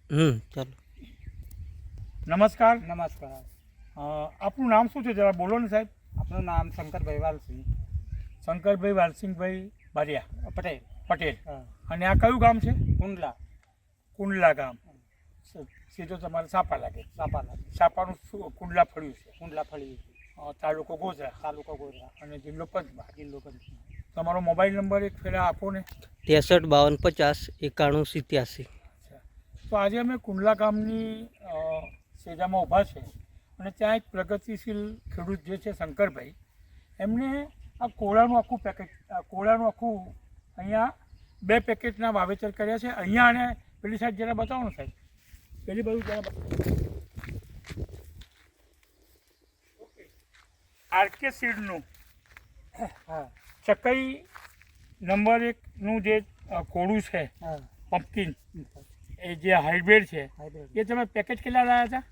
ચાલો. નમસ્કાર. નમસ્કાર. આપનું નામ શું છે જરા બોલો ને સાહેબ. આપણું નામ શંકરભાઈ વાલસિંહ શંકરભાઈ વાલસિંહભાઈ બારિયા પટેલ. પટેલ. હા. અને આ કયું ગામ છે? કુંડલા. કુંડલા ગામ. સીધો તમારે સાપા લાગે. સાપાલા. સાપાનું કુંડલા ફળ્યું છે. કુંડલા ફળી. તાલુકો ગોધરા તાલુકો ગોધરા. અને જિલ્લો પંચમહાલ. જિલ્લો પંચમહાલ. તમારો મોબાઈલ નંબર એક ફેરા આપો ને. 63 52 51 87. તો આજે અમે કુંડલા ગામની સેજામાં ઊભા છે અને ત્યાં એક પ્રગતિશીલ ખેડૂત જે છે શંકરભાઈ, એમને આ કોળાનું આખું પેકેટ, અહીંયા 2 પેકેટના વાવેતર કર્યા છે. અહીંયા અને પેલી સાઈડ જરા બતાવો ને સાહેબ, પેલી બાજુ જરા આરકે સીડનું હા. ચકઈ નંબર 1નું જે કોળું છે, હા. પમ્પકિન, એ જે હાઇબ્રિડ છે, હાઇબ્રિડ. એ તમે પેકેટ કેટલા લાવ્યા હતા?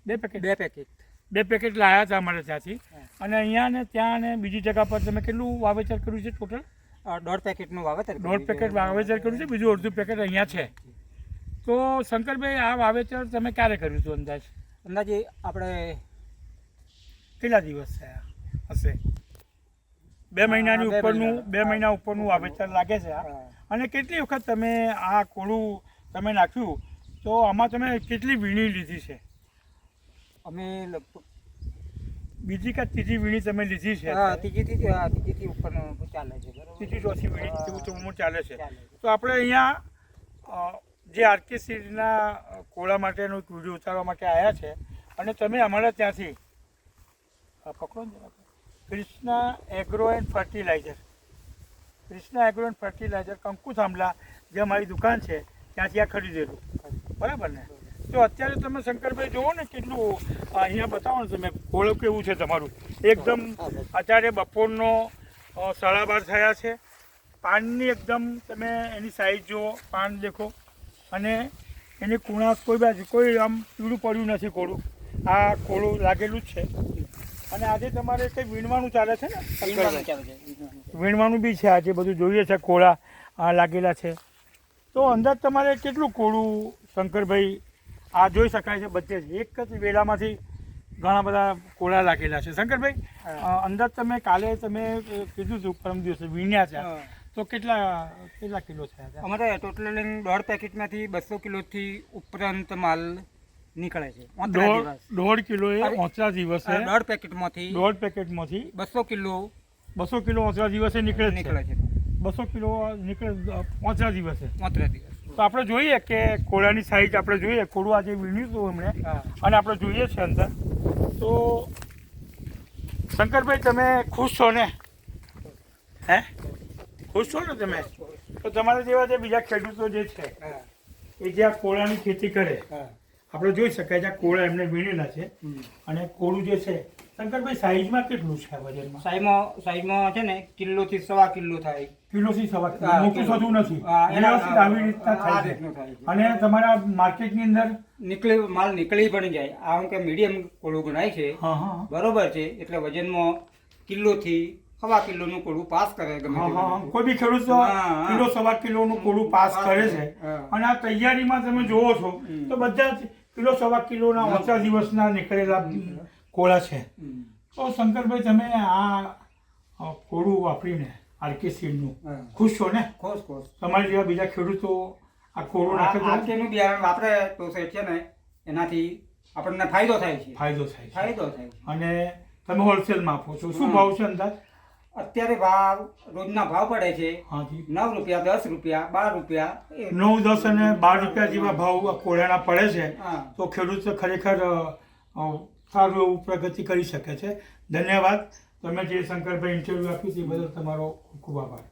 2 પેકેટ. 2 પેકેટ. 2 પેકેટ લાવ્યા હતા અમારે ત્યાંથી. હા. અને અહીંયા ને ત્યાં ને બીજી જગ્યા પર તમે કેટલું વાવેતર કર્યું છે ટોટલ? 1.5 પેકેટનું વાવેતર. 1.5 પેકેટ વાવેતર કર્યું છે, બીજું અડધું પેકેટ અહીંયા છે. તો શંકરભાઈ, આ વાવેતર તમે ક્યારે કર્યું હતું અંદાજે આપણે કેટલા દિવસ થયા હશે? 2 મહિનાની ઉપરનું, 2 મહિના ઉપરનું વાવેતર લાગે છે આ. હા. અને કેટલી વખત તમે આ કોળું તમે નાખ્યું, તો આમાં તમે કેટલી વીણી લીધી છે? અમે લગભગ બીજી કે ત્રીજી વીણી તમે લીધી છે? ત્રીજીથી ઉપરનું ચાલે છે. બરાબર. ત્રીજી ચોથી વીણી જેવું તો ઉંમર ચાલે છે. ચાલે. તો આપણે અહીંયા જે આરકે સીડના કોળા માટેનો એક વિડીયો ઉતારવા માટે આવ્યા છે. અને તમે અમારા ત્યાંથી પકડો ને જરા, કૃષ્ણા એગ્રો એન્ડ ફર્ટિલાઇઝર કંકુ થાંભલા, જે અમારી દુકાન છે ત્યાંથી આ ખરીદેલું, બરાબર ને? તો અત્યારે તમે શંકરભાઈ જુઓ ને કેટલું અહીંયા બતાવો ને તમે, કોળું કેવું છે તમારું એકદમ. અત્યારે બપોરનો 12:30 થયા છે. પાનની એકદમ તમે એની સાઈઝ જુઓ, પાન દેખો, અને એની કુણાસ કોઈ આમ પીળું પડ્યું નથી કોળું. આ કોળું લાગેલું જ છે. અને આજે તમારે કંઈ વીણવાનું ચાલે છે ને? વીણવાનું બી છે આજે, બધું જોઈએ છે, કોળા લાગેલા છે. તો અંદાજ તમારે કેટલું કોળું શંકરભાઈ આ જોઈ શકાય છે બધે જ? એક જ વેલામાંથી ઘણા બધા કોળા લાગેલા છે. શંકરભાઈ, અંદાજ તમે કાલે તમે કીધું હતું પરમ દિવસે વીણ્યા છે, તો કેટલા કિલો થયા હતા? અમારે ટોટલ 1.5 પેકેટમાંથી 200 કિલોથી ઉપરાંત માલ નીકળે છે. 1.5 કિલો એ 29 દિવસે? 1.5 પેકેટમાંથી 200 કિલો 200 કિલો 29 દિવસે નીકળે છે. 200 કિલો નીકળે 29 દિવસે. 29 દિવસ. તો આપણે જોઈએ કે કોળાની સાઈઝ આપણે જોઈએ. કોળું આજે વીણ્યું હતું એમણે, અને આપણે જોઈએ છે અંદર. તો શંકરભાઈ, તમે ખુશ છો ને? હે, ખુશ છો ને તમે? તો તમારા જેવા જે બીજા ખેડૂતો જે છે એ જે આ કોળાની ખેતી કરે, આપણે જોઈ શકાય છે આ કોળા એમને વીણેલા છે. અને કોળું જે છે શંકરભાઈ, સાઈઝમાં કેટલું છે વજનમાં? સાઈઝમાં છે ને કિલોથી 1.25 કિલો થાય. કિલોથી 1.25 કિલો. મોટું થતું નથી, વ્યવસ્થિત આવી રીતના થાય છે. અને તમારા માર્કેટની અંદર માલ નીકળી પણ જાય. આ કે મીડિયમ કોળું ગણાય છે. બરોબર છે. એટલે વજનમાં કિલોથી 1.25 કિલોનું કોળું પાસ કરે. કોઈ બી ખેડૂત કિલો 1.25 કિલોનું કોળું પાસ કરે છે. અને આ તૈયારીમાં તમે જોવો છો તો બધા જ કિલો 1.25 કિલોના 29 દિવસના નીકળેલા કોળા છે. તો શંકરભાઈ, તમે આ કોળું વાપરીને આરકે સીડનું ખુશ છો ને? ખુશ. તમારી જેવા બીજા ખેડૂતો આ કોળું નાખે છે? આરકેનું બિયારણ વાપરે તો છે ને, એનાથી આપણને ફાયદો થાય છે. અને તમે હોલસેલમાં આપો છો? શું ભાવ છે અંદાજ અત્યારે? રોજના ભાવ પડે છે 9 રૂપિયા, 10 રૂપિયા, 12 રૂપિયા. 9, 10 અને 12 રૂપિયા જેવા ભાવ કોળાના પડે છે. તો ખેડૂત ખરેખર સારું એવું પ્રગતિ કરી શકે છે. ધન્યવાદ. તમે જે શંકરભાઈ ઇન્ટરવ્યૂ આપ્યું તે બદલ તમારો ખૂબ ખૂબ આભાર.